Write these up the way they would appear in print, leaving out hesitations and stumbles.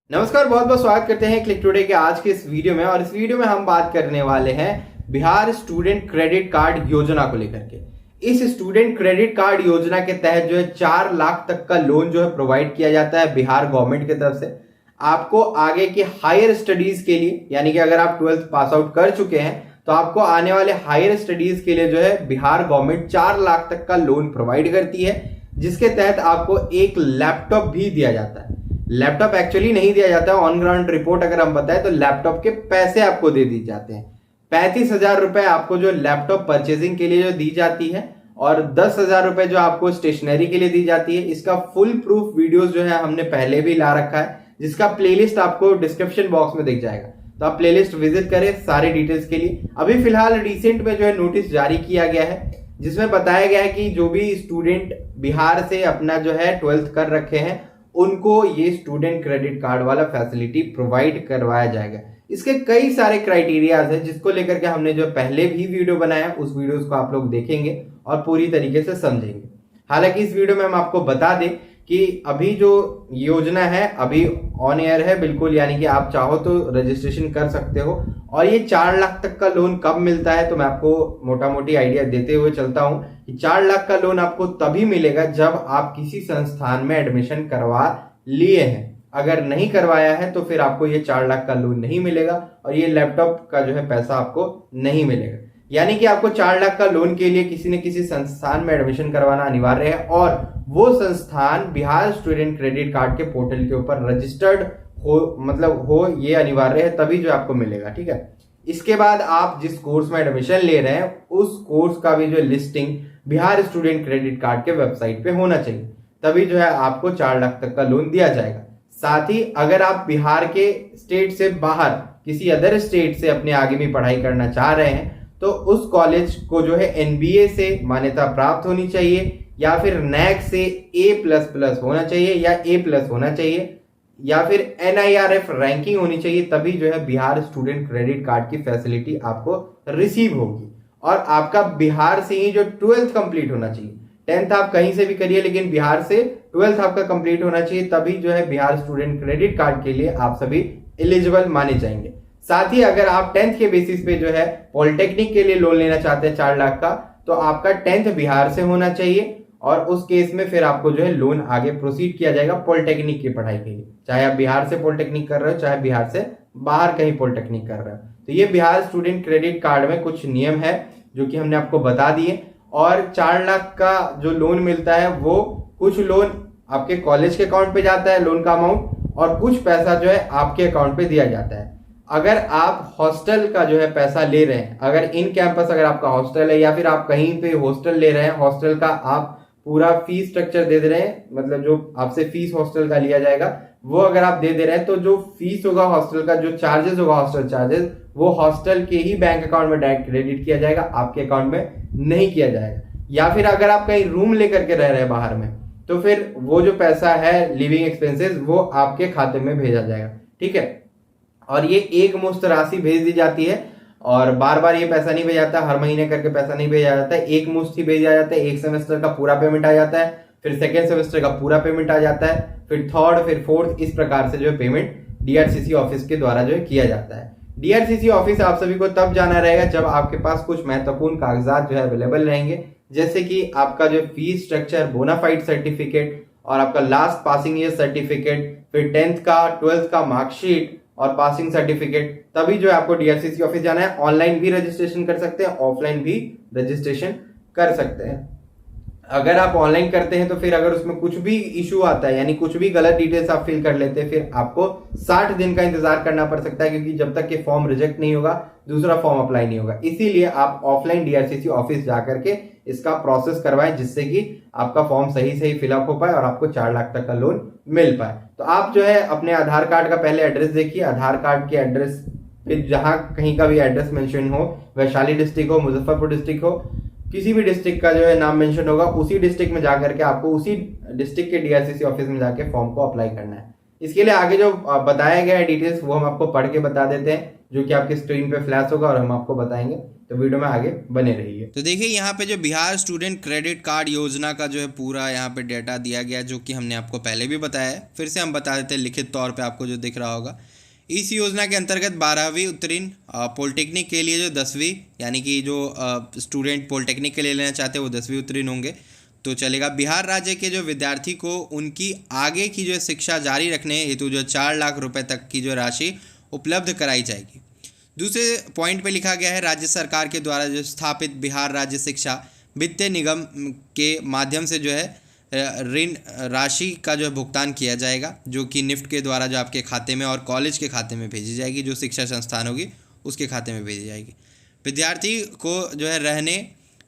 नमस्कार, बहुत बहुत स्वागत करते हैं क्लिक टुडे के आज के इस वीडियो में। और इस वीडियो में हम बात करने वाले हैं बिहार स्टूडेंट क्रेडिट कार्ड योजना को लेकर के। इस स्टूडेंट क्रेडिट कार्ड योजना के तहत जो है 4 लाख तक का लोन जो है प्रोवाइड किया जाता है बिहार गवर्नमेंट की तरफ से। आपको आगे की हायर स्टडीज के लिए, यानी कि अगर आप 12th पास आउट कर चुके हैं तो आपको आने वाले हायर स्टडीज के लिए जो है बिहार गवर्नमेंट 4 लाख तक का लोन प्रोवाइड करती है, जिसके तहत आपको एक लैपटॉप भी दिया जाता है। लैपटॉप एक्चुअली नहीं दिया जाता है, ऑन ग्राउंड रिपोर्ट अगर हम बताएं तो लैपटॉप के पैसे आपको दे दी जाते हैं। 35,000 रुपए आपको जो लैपटॉप परचेजिंग के लिए जो दी जाती है और 10,000 रुपए जो आपको स्टेशनरी के लिए दी जाती है। इसका फुल प्रूफ वीडियोस जो है हमने पहले भी ला रखा है, जिसका प्लेलिस्ट आपको डिस्क्रिप्शन बॉक्स में दिख जाएगा, तो आप प्लेलिस्ट विजिट करें सारे डिटेल्स के लिए। अभी फिलहाल रिसेंट में जो है नोटिस जारी किया गया है, जिसमें बताया गया है कि जो भी स्टूडेंट बिहार से अपना जो है 12th कर रखे हैं उनको ये स्टूडेंट क्रेडिट कार्ड वाला फैसिलिटी प्रोवाइड करवाया जाएगा। इसके कई सारे क्राइटेरियाज है, जिसको लेकर के हमने जो पहले भी वीडियो बनाया उस वीडियोस को आप लोग देखेंगे और पूरी तरीके से समझेंगे। हालांकि इस वीडियो में हम आपको बता दें कि अभी जो योजना है अभी ऑन एयर है बिल्कुल, यानी कि आप चाहो तो रजिस्ट्रेशन कर सकते हो। और ये 4 लाख तक का लोन कब मिलता है, तो मैं आपको मोटा मोटी आइडिया देते हुए चलता हूं कि 4 लाख का लोन आपको तभी मिलेगा जब आप किसी संस्थान में एडमिशन करवा लिए हैं। अगर नहीं करवाया है तो फिर आपको ये 4 लाख का लोन नहीं मिलेगा और ये लैपटॉप का जो है पैसा आपको नहीं मिलेगा। यानी कि आपको 4 लाख का लोन के लिए किसी न किसी संस्थान में एडमिशन करवाना अनिवार्य है और वो संस्थान बिहार स्टूडेंट क्रेडिट कार्ड के पोर्टल के ऊपर रजिस्टर्ड हो ये अनिवार्य है, तभी जो आपको मिलेगा। ठीक है, इसके बाद आप जिस कोर्स में एडमिशन ले रहे हैं उस कोर्स का भी जो listing Bihar student credit card के वेबसाइट पे होना चाहिए, तभी जो है आपको 4 लाख तक का लोन दिया जाएगा। साथ ही अगर आप बिहार के स्टेट से बाहर किसी अदर स्टेट से अपने आगे भी पढ़ाई करना चाह रहे हैं तो उस कॉलेज को जो है एनबीए से मान्यता प्राप्त होनी चाहिए, या फिर नैक से A++ होना चाहिए या A+ होना चाहिए, या फिर NIRF रैंकिंग होनी चाहिए, तभी जो है बिहार स्टूडेंट क्रेडिट कार्ड की फैसिलिटी आपको रिसीव होगी। और आपका बिहार से ही जो 12th कंप्लीट होना चाहिए। 10th आप कहीं से भी करिए, लेकिन बिहार से 12th आपका कंप्लीट होना चाहिए, तभी जो है बिहार स्टूडेंट क्रेडिट कार्ड के लिए आप सभी एलिजिबल माने जाएंगे। साथ ही अगर आप 10th के बेसिस पे जो है पॉलिटेक्निक के लिए लोन लेना चाहते हैं 4 लाख का, तो आपका 10th बिहार से होना चाहिए और उस केस में फिर आपको जो है लोन आगे प्रोसीड किया जाएगा पॉलिटेक्निक की पढ़ाई के लिए, चाहे आप बिहार से पॉलिटेक्निक कर रहे हो चाहे बिहार से बाहर कहीं पॉलिटेक्निक कर रहे हो। तो ये बिहार स्टूडेंट क्रेडिट कार्ड में कुछ नियम है जो कि हमने आपको बता दिए। और 4 लाख का जो लोन मिलता है वो कुछ लोन आपके कॉलेज के अकाउंट पे जाता है लोन का अमाउंट, और कुछ पैसा जो है आपके अकाउंट पे दिया जाता है। अगर आप हॉस्टल का जो है पैसा ले रहे हैं, अगर इन कैंपस अगर आपका हॉस्टल है या फिर आप कहीं पे हॉस्टल ले रहे हैं, हॉस्टल का आप पूरा फीस स्ट्रक्चर दे रहे हैं, मतलब जो आपसे फीस हॉस्टल का लिया जाएगा वो अगर आप दे रहे हैं, तो जो फीस होगा हॉस्टल का, जो चार्जेस होगा हॉस्टल चार्जेस, वो हॉस्टल के ही बैंक अकाउंट में डायरेक्ट क्रेडिट किया जाएगा, आपके अकाउंट में नहीं किया जाएगा। या फिर अगर आप कहीं रूम लेकर के रह रहे हैं बाहर में, तो फिर वो जो पैसा है लिविंग एक्सपेंसेस वो आपके खाते में भेजा जाएगा। ठीक है, और ये एक मुश्त राशि भेज दी जाती है और बार बार ये पैसा नहीं भेजा जाता, हर महीने करके पैसा नहीं भेजा जाता है, एक मुश्त ही भेजा जाता है। एक सेमेस्टर का पूरा पेमेंट आ जाता है, फिर सेकेंड सेमेस्टर का पूरा पेमेंट आ जाता है, फिर थर्ड, फिर फोर्थ, इस प्रकार से जो है पेमेंट डीआरसीसी ऑफिस के द्वारा जो है किया जाता है। डीआरसीसी ऑफिस आप सभी को तब जाना रहेगा जब आपके पास कुछ महत्वपूर्ण कागजात जो है अवेलेबल रहेंगे, जैसे कि आपका जो फीस स्ट्रक्चर, बोनाफाइड सर्टिफिकेट और आपका लास्ट पासिंग ईयर सर्टिफिकेट, फिर 10th का 12th का मार्कशीट और पासिंग सर्टिफिकेट, तभी जो है आपको डीआरसीसी ऑफिस जाना है। ऑनलाइन भी रजिस्ट्रेशन कर सकते हैं, ऑफलाइन भी रजिस्ट्रेशन कर सकते हैं। अगर आप ऑनलाइन करते हैं तो फिर अगर उसमें कुछ भी इशू आता है, यानी कुछ भी गलत डिटेल्स आप फिल कर लेते हैं, फिर आपको 60 दिन का इंतजार करना पड़ सकता है, क्योंकि जब तक कि फॉर्म रिजेक्ट नहीं होगा दूसरा फॉर्म अप्लाई नहीं होगा। इसीलिए आप ऑफलाइन डीआरसीसी ऑफिस जाकर के इसका प्रोसेस करवाएं, जिससे कि आपका फॉर्म सही सही फिलअप हो पाए और आपको 4 लाख तक का लोन मिल पाए। तो आप जो है अपने आधार कार्ड का पहले एड्रेस देखिए, आधार कार्ड के एड्रेस पे जहां कहीं का भी एड्रेस मेंशन हो, वैशाली डिस्ट्रिक्ट हो, मुजफ्फरपुर डिस्ट्रिक्ट हो, किसी भी डिस्ट्रिक्ट का जो है नाम मेंशन होगा, उसी डिस्ट्रिक्ट में जाकर के आपको उसी डिस्ट्रिक्ट के डीआरसीसी ऑफिस में जाके फॉर्म को अप्लाई करना है। इसके लिए आगे जो बताया गया है डिटेल्स वो हम आपको पढ़ के बता देते हैं, जो कि आपके स्क्रीन पे फ्लैश होगा और हम आपको बताएंगे, तो वीडियो में आगे बने रहिए। तो देखिए यहाँ पे जो बिहार स्टूडेंट क्रेडिट कार्ड योजना का जो है पूरा यहाँ पे डेटा दिया गया, जो कि हमने आपको पहले भी बताया है, फिर से हम बता देते हैं लिखित तौर पे आपको जो दिख रहा होगा। इस योजना के अंतर्गत 12वीं उत्तीर्ण पॉलिटेक्निक के लिए जो 10वीं, यानी कि जो स्टूडेंट पॉलिटेक्निक के लिए लेना चाहते हैं वो 10वीं उत्तीर्ण होंगे तो चलेगा। बिहार राज्य के जो विद्यार्थी को उनकी आगे की जो शिक्षा जारी रखने हेतु जो 4 लाख रुपए तक की जो राशि उपलब्ध कराई जाएगी। दूसरे पॉइंट पे लिखा गया है राज्य सरकार के द्वारा जो स्थापित बिहार राज्य शिक्षा वित्त निगम के माध्यम से जो है ऋण राशि का जो है भुगतान किया जाएगा, जो कि निफ्ट के द्वारा जो आपके खाते में और कॉलेज के खाते में भेजी जाएगी, जो शिक्षा संस्थान होगी उसके खाते में भेजी जाएगी। विद्यार्थी को जो है रहने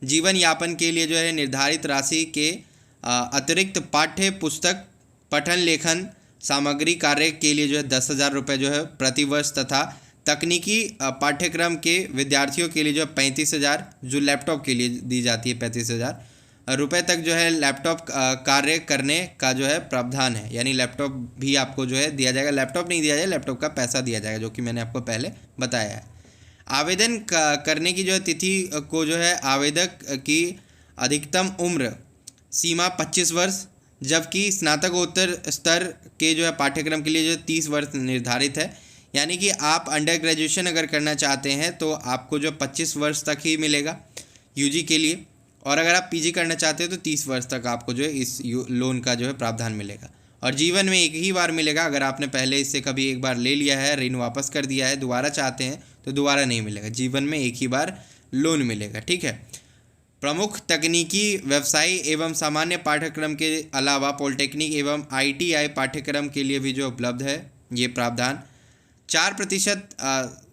जीवन यापन के लिए जो है निर्धारित राशि के अतिरिक्त पाठ्य पुस्तक पठन लेखन सामग्री कार्य के लिए जो है 10,000 रुपये जो है प्रतिवर्ष तथा तकनीकी पाठ्यक्रम के विद्यार्थियों के लिए जो 35,000, जो लैपटॉप के लिए दी जाती है 35,000 रुपये तक जो है लैपटॉप कार्य करने का जो है प्रावधान है। यानी लैपटॉप भी आपको जो है दिया जाएगा, लैपटॉप नहीं दिया जाएगा, लैपटॉप का पैसा दिया जाएगा, जो कि मैंने आपको पहले बताया है। आवेदन करने की जो है तिथि को जो है आवेदक की अधिकतम उम्र सीमा 25 वर्ष, जबकि स्नातकोत्तर स्तर के जो है पाठ्यक्रम के लिए जो 30 वर्ष निर्धारित है। यानी कि आप अंडर ग्रेजुएशन अगर करना चाहते हैं तो आपको जो 25 वर्ष तक ही मिलेगा यूजी के लिए, और अगर आप पीजी करना चाहते हो तो 30 वर्ष तक आपको जो है इस लोन का जो है प्रावधान मिलेगा। और जीवन में एक ही बार मिलेगा। अगर आपने पहले इससे कभी एक बार ले लिया है, ऋण वापस कर दिया है, दोबारा चाहते हैं तो दोबारा नहीं मिलेगा, जीवन में एक ही बार लोन मिलेगा। ठीक है। प्रमुख तकनीकी व्यवसाय एवं सामान्य पाठ्यक्रम के अलावा पॉलिटेक्निक एवं ITI पाठ्यक्रम के लिए भी जो उपलब्ध है ये प्रावधान। 4%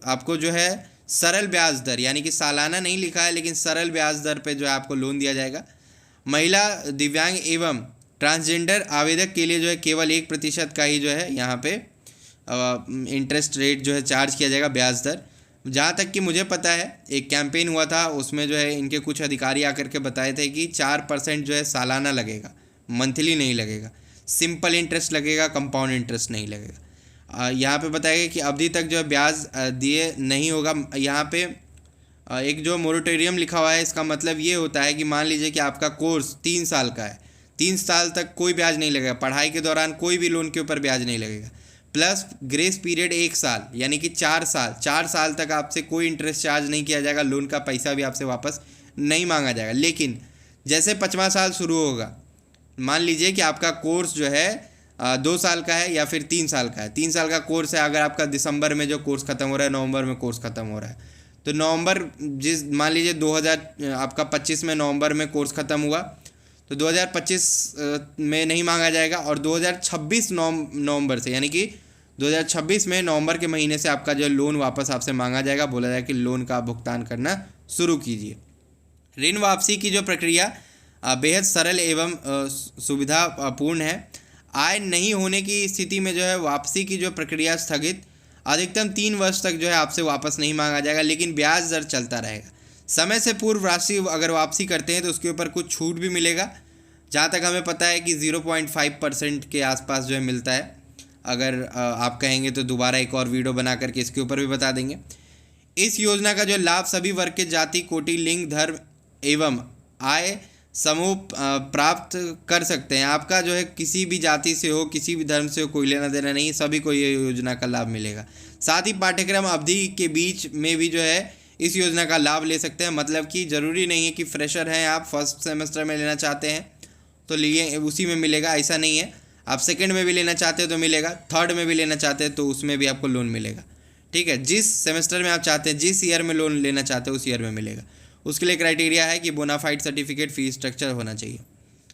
आपको जो है सरल ब्याज दर, यानी कि सालाना नहीं लिखा है लेकिन सरल ब्याज दर पे जो है आपको लोन दिया जाएगा। महिला, दिव्यांग एवं ट्रांसजेंडर आवेदक के लिए जो है केवल 1% का ही जो है यहाँ पे इंटरेस्ट रेट जो है चार्ज किया जाएगा, ब्याज दर। जहाँ तक कि मुझे पता है एक कैंपेन हुआ था, उसमें जो है इनके कुछ अधिकारी आकर के बताए थे कि 4% जो है सालाना लगेगा, मंथली नहीं लगेगा, सिंपल इंटरेस्ट लगेगा, कंपाउंड इंटरेस्ट नहीं लगेगा। यहाँ पे बताया गया कि अवधि तक जो है ब्याज दिए नहीं होगा। यहाँ पे एक जो मोरेटोरियम लिखा हुआ है, इसका मतलब ये होता है कि मान लीजिए कि आपका कोर्स 3 साल का है, 3 साल तक कोई ब्याज नहीं लगेगा, पढ़ाई के दौरान कोई भी लोन के ऊपर ब्याज नहीं लगेगा, प्लस ग्रेस पीरियड 1 साल, यानी कि 4 साल तक आपसे कोई इंटरेस्ट चार्ज नहीं किया जाएगा, लोन का पैसा भी आपसे वापस नहीं मांगा जाएगा। लेकिन जैसे 5वां साल शुरू होगा, मान लीजिए कि आपका कोर्स जो है 2 साल का है या फिर 3 साल का है, 3 साल का कोर्स है, अगर आपका दिसंबर में जो कोर्स ख़त्म हो रहा है, नवंबर में कोर्स ख़त्म हो रहा है, तो नवंबर मान लीजिए 2025 में नवंबर में कोर्स ख़त्म हुआ तो 2025 में नहीं मांगा जाएगा, और 2026 नवंबर से, यानी कि 2026 में नवंबर के महीने से आपका जो लोन वापस आपसे मांगा जाएगा, बोला जाएगा कि लोन का भुगतान करना शुरू कीजिए। ऋण वापसी की जो प्रक्रिया बेहद सरल एवं सुविधापूर्ण है। आय नहीं होने की स्थिति में जो है वापसी की जो प्रक्रिया स्थगित, अधिकतम 3 वर्ष तक जो है आपसे वापस नहीं मांगा जाएगा, लेकिन ब्याज दर चलता रहेगा। समय से पूर्व राशि अगर वापसी करते हैं तो उसके ऊपर कुछ छूट भी मिलेगा। जहाँ तक हमें पता है कि 0.5% के आसपास जो है मिलता है। अगर आप कहेंगे तो दोबारा एक और वीडियो बना करके इसके ऊपर भी बता देंगे। इस योजना का जो लाभ सभी वर्ग के जाति, कोटि, लिंग, धर्म एवं आय समूह प्राप्त कर सकते हैं। आपका जो है किसी भी जाति से हो, किसी भी धर्म से हो, कोई लेना देना नहीं, सभी को ये योजना का लाभ मिलेगा। साथ ही पाठ्यक्रम अवधि के बीच में भी जो है इस योजना का लाभ ले सकते हैं। मतलब कि ज़रूरी नहीं है कि फ्रेशर हैं आप, फर्स्ट सेमेस्टर में लेना चाहते हैं तो लिए उसी में मिलेगा, ऐसा नहीं है। आप सेकंड में भी लेना चाहते हो तो मिलेगा, थर्ड में भी लेना चाहते हैं तो उसमें भी आपको लोन मिलेगा। ठीक है, जिस सेमेस्टर में आप चाहते हैं, जिस ईयर में लोन लेना चाहते हो उस ईयर में मिलेगा। उसके लिए क्राइटेरिया है कि बोनाफाइड सर्टिफिकेट, फी स्ट्रक्चर होना चाहिए।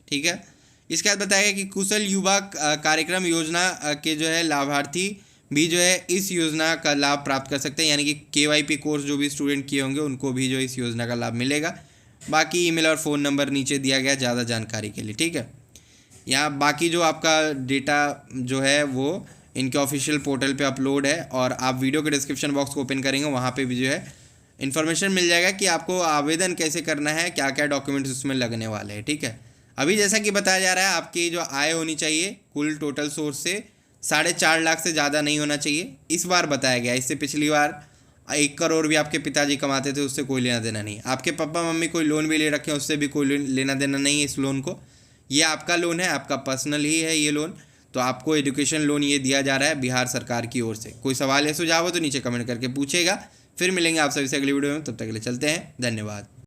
ठीक है, इसके बाद बताया गया कि कुशल युवा कार्यक्रम योजना के जो है लाभार्थी भी जो है इस योजना का लाभ प्राप्त कर सकते हैं। यानी कि KYP कोर्स जो भी स्टूडेंट किए होंगे उनको भी जो इस योजना का लाभ मिलेगा। बाकी ईमेल और फ़ोन नंबर नीचे दिया गया ज़्यादा जानकारी के लिए। ठीक है, यहाँ बाकी जो आपका डेटा जो है वो इनके ऑफिशियल पोर्टल पे अपलोड है, और आप वीडियो के डिस्क्रिप्शन बॉक्स को ओपन करेंगे वहाँ पे भी जो है इन्फॉर्मेशन मिल जाएगा कि आपको आवेदन कैसे करना है, क्या क्या डॉक्यूमेंट्स उसमें लगने वाले हैं। ठीक है, अभी जैसा कि बताया जा रहा है आपकी जो आय होनी चाहिए कुल टोटल सोर्स से 4.5 लाख से ज़्यादा नहीं होना चाहिए। इस बार बताया गया, इससे पिछली बार 1 करोड़ भी आपके पिताजी कमाते थे, उससे कोई लेना देना नहीं। आपके पापा मम्मी कोई लोन भी ले रखे हैं, उससे भी कोई लेना देना नहीं है इस लोन को। ये आपका लोन है, आपका पर्सनल ही है ये लोन। तो आपको एजुकेशन लोन ये दिया जा रहा है बिहार सरकार की ओर से। कोई सवाल या सुझाव हो तो नीचे कमेंट करके पूछेगा। फिर मिलेंगे आप सभी से अगली वीडियो में, तब तक के लिए चलते हैं, धन्यवाद।